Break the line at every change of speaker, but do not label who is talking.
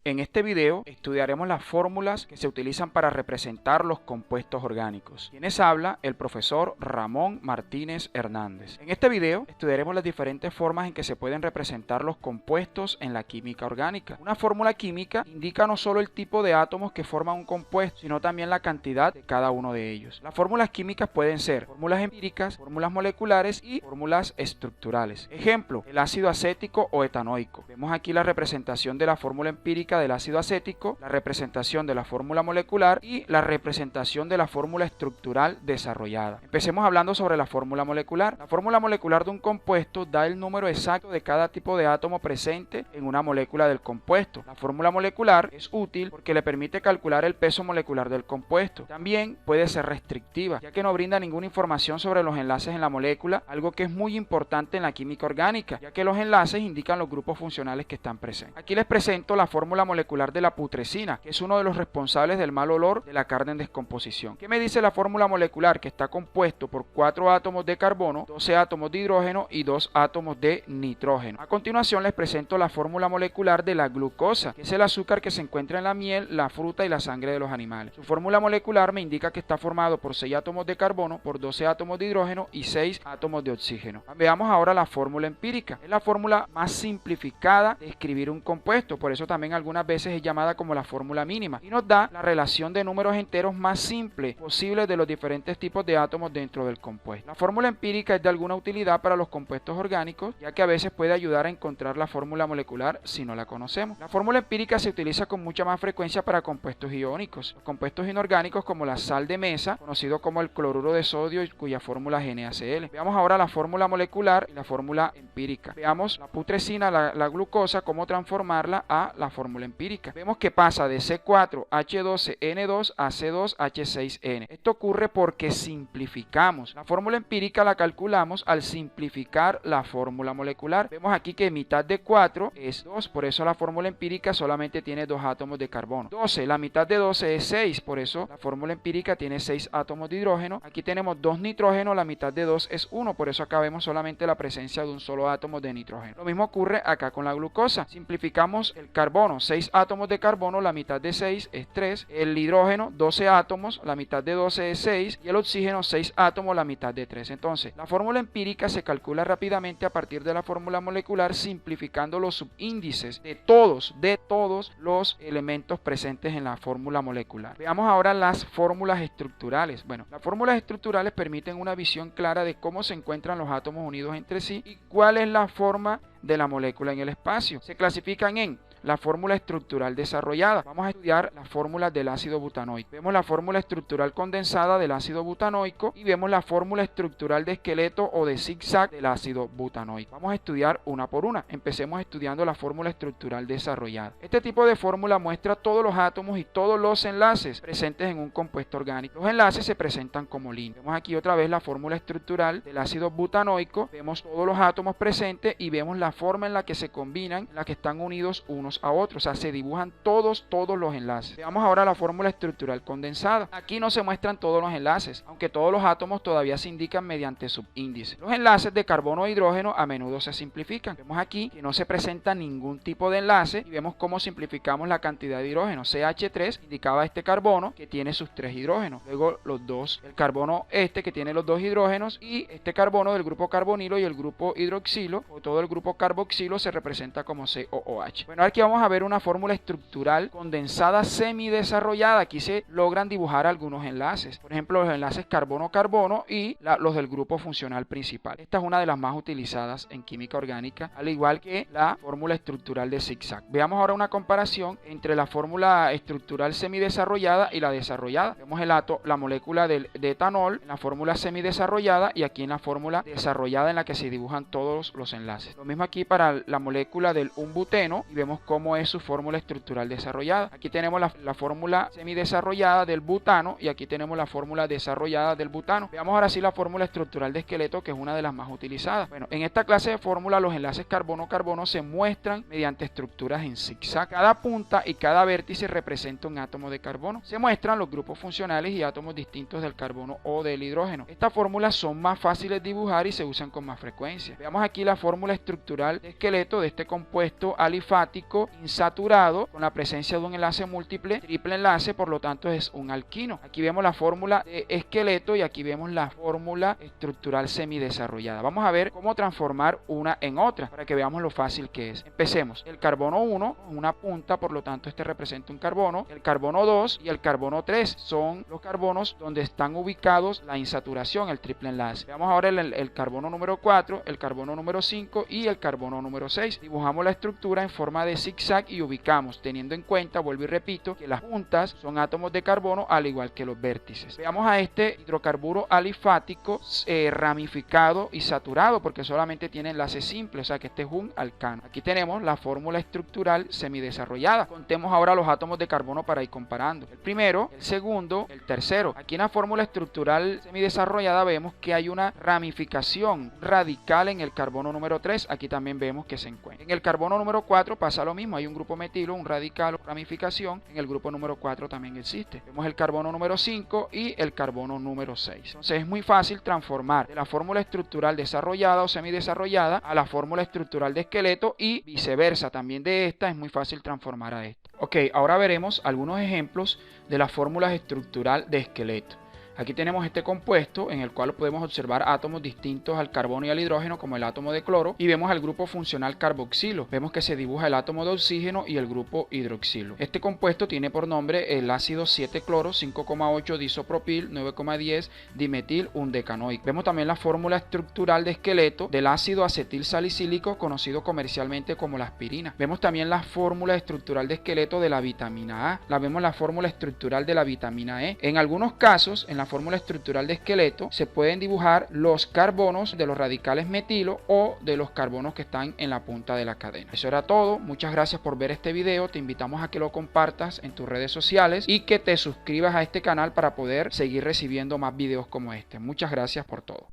En este video estudiaremos las fórmulas que se utilizan para representar los compuestos orgánicos. Quienes habla, el profesor Ramón Martínez Hernández. En este video estudiaremos las diferentes formas en que se pueden representar los compuestos en la química orgánica. Una fórmula química indica no solo el tipo de átomos que forman un compuesto, sino también la cantidad de cada uno de ellos. Las fórmulas químicas pueden ser fórmulas empíricas, fórmulas moleculares y fórmulas estructurales. Ejemplo, el ácido acético o etanoico. Vemos aquí la representación de la fórmula empírica del ácido acético, la representación de la fórmula molecular y la representación de la fórmula estructural desarrollada. Empecemos hablando sobre la fórmula molecular. La fórmula molecular de un compuesto da el número exacto de cada tipo de átomo presente en una molécula del compuesto. La fórmula molecular es útil porque le permite calcular el peso molecular del compuesto. También puede ser restrictiva, ya que no brinda ninguna información sobre los enlaces en la molécula, algo que es muy importante en la química orgánica, ya que los enlaces indican los grupos funcionales que están presentes. Aquí les presento la fórmula molecular de la putrescina, que es uno de los responsables del mal olor de la carne en descomposición. ¿Qué me dice la fórmula molecular? Que está compuesto por 4 átomos de carbono, 12 átomos de hidrógeno y 2 átomos de nitrógeno. A continuación les presento la fórmula molecular de la glucosa, que es el azúcar que se encuentra en la miel, la fruta y la sangre de los animales. Su fórmula molecular me indica que está formado por 6 átomos de carbono, por 12 átomos de hidrógeno y 6 átomos de oxígeno. Veamos ahora la fórmula empírica. Es la fórmula más simplificada de escribir un compuesto, por eso también algunas veces es llamada como la fórmula mínima, y nos da la relación de números enteros más simple posible de los diferentes tipos de átomos dentro del compuesto. La fórmula empírica es de alguna utilidad para los compuestos orgánicos, ya que a veces puede ayudar a encontrar la fórmula molecular si no la conocemos. La fórmula empírica se utiliza con mucha más frecuencia para compuestos iónicos. Los compuestos inorgánicos como la sal de mesa, conocido como el cloruro de sodio y cuya fórmula es NaCl. Veamos ahora la fórmula molecular y la fórmula empírica. Veamos la putrescina, la glucosa, cómo transformarla a la fórmula empírica. Vemos que pasa de C4H12N2 a C2H6N. Esto ocurre porque simplificamos. La fórmula empírica la calculamos al simplificar la fórmula molecular. Vemos aquí que mitad de 4 es 2, por eso la fórmula empírica solamente tiene 2 átomos de carbono. 12, la mitad de 12 es 6, por eso la fórmula empírica tiene 6 átomos de hidrógeno. Aquí tenemos 2 nitrógeno, la mitad de 2 es 1, por eso acá vemos solamente la presencia de un solo átomo de nitrógeno. Lo mismo ocurre acá con la glucosa. Simplificamos el carbono, 6 átomos de carbono, la mitad de 6 es 3. El hidrógeno, 12 átomos, la mitad de 12 es 6. Y el oxígeno, 6 átomos, la mitad de 3. Entonces, la fórmula empírica se calcula rápidamente a partir de la fórmula molecular, simplificando los subíndices de todos los elementos presentes en la fórmula molecular. Veamos ahora las fórmulas estructurales. Bueno, las fórmulas estructurales permiten una visión clara de cómo se encuentran los átomos unidos entre sí y cuál es la forma de la molécula en el espacio. Se clasifican en la fórmula estructural desarrollada. Vamos a estudiar las fórmulas del ácido butanoico. Vemos la fórmula estructural condensada del ácido butanoico y vemos la fórmula estructural de esqueleto o de zigzag del ácido butanoico. Vamos a estudiar una por una. Empecemos estudiando la fórmula estructural desarrollada. Este tipo de fórmula muestra todos los átomos y todos los enlaces presentes en un compuesto orgánico. Los enlaces se presentan como líneas. Vemos aquí otra vez la fórmula estructural del ácido butanoico. Vemos todos los átomos presentes y vemos la forma en la que se combinan, en la que están unidos unos a otros, o sea, se dibujan todos los enlaces. Veamos ahora la fórmula estructural condensada. Aquí no se muestran todos los enlaces, aunque todos los átomos todavía se indican mediante subíndices. Los enlaces de carbono e hidrógeno a menudo se simplifican. Vemos aquí que no se presenta ningún tipo de enlace y vemos cómo simplificamos la cantidad de hidrógeno. CH3 indicaba este carbono que tiene sus 3 hidrógenos. Luego los dos, el carbono que tiene los 2 hidrógenos y este carbono del grupo carbonilo y el grupo hidroxilo o todo el grupo carboxilo se representa como COOH. Bueno, aquí vamos a ver una fórmula estructural condensada semidesarrollada. Aquí se logran dibujar algunos enlaces. Por ejemplo, los enlaces carbono-carbono y los del grupo funcional principal. Esta es una de las más utilizadas en química orgánica, al igual que la fórmula estructural de zigzag. Veamos ahora una comparación entre la fórmula estructural semidesarrollada y la desarrollada. Vemos la molécula de etanol en la fórmula semidesarrollada y aquí en la fórmula desarrollada en la que se dibujan todos los enlaces. Lo mismo aquí para la molécula del buteno y vemos cómo es su fórmula estructural desarrollada. Aquí tenemos la fórmula semidesarrollada del butano y aquí tenemos la fórmula desarrollada del butano. Veamos ahora sí la fórmula estructural de esqueleto, que es una de las más utilizadas. Bueno, en esta clase de fórmula los enlaces carbono-carbono se muestran mediante estructuras en zigzag. Cada punta y cada vértice representa un átomo de carbono. Se muestran los grupos funcionales y átomos distintos del carbono o del hidrógeno. Estas fórmulas son más fáciles de dibujar y se usan con más frecuencia. Veamos aquí la fórmula estructural de esqueleto de este compuesto alifático alcohólico insaturado con la presencia de un enlace múltiple, triple enlace, por lo tanto es un alquino. Aquí vemos la fórmula de esqueleto y aquí vemos la fórmula estructural semidesarrollada. Vamos a ver cómo transformar una en otra para que veamos lo fácil que es. Empecemos. El carbono 1, una punta, por lo tanto este representa un carbono. El carbono 2 y el carbono 3 son los carbonos donde están ubicados la insaturación, el triple enlace. Veamos ahora el carbono número 4, el carbono número 5 y el carbono número 6. Dibujamos la estructura en forma de zigzag y ubicamos, teniendo en cuenta, vuelvo y repito, que las puntas son átomos de carbono al igual que los vértices. Veamos a este hidrocarburo alifático ramificado y saturado porque solamente tiene enlace simple, o sea que este es un alcano. Aquí tenemos la fórmula estructural semidesarrollada. Contemos ahora los átomos de carbono para ir comparando. El primero, el segundo, el tercero. Aquí en la fórmula estructural semidesarrollada vemos que hay una ramificación radical en el carbono número 3. Aquí también vemos que se encuentra. En el carbono número 4 pasa lo mismo. Hay un grupo metilo, un radical o ramificación. En el grupo número 4 también existe. Vemos el carbono número 5 y el carbono número 6. Entonces es muy fácil transformar de la fórmula estructural desarrollada o semidesarrollada a la fórmula estructural de esqueleto y viceversa. También de esta es muy fácil transformar a esta. Ok, ahora veremos algunos ejemplos de las fórmulas estructural de esqueleto. Aquí tenemos este compuesto en el cual podemos observar átomos distintos al carbono y al hidrógeno como el átomo de cloro y vemos al grupo funcional carboxilo. Vemos que se dibuja el átomo de oxígeno y el grupo hidroxilo. Este compuesto tiene por nombre el ácido 7-cloro, 5,8 disopropil, 9,10 dimetil, 1 decanoico. Vemos también la fórmula estructural de esqueleto del ácido acetil salicílico conocido comercialmente como la aspirina. Vemos también la fórmula estructural de esqueleto de la vitamina A. Vemos la fórmula estructural de la vitamina E. En algunos casos, en la fórmula estructural de esqueleto se pueden dibujar los carbonos de los radicales metilo o de los carbonos que están en la punta de la cadena. Eso era todo. Muchas gracias por ver este video. Te invitamos a que lo compartas en tus redes sociales y que te suscribas a este canal para poder seguir recibiendo más videos como este. Muchas gracias por todo.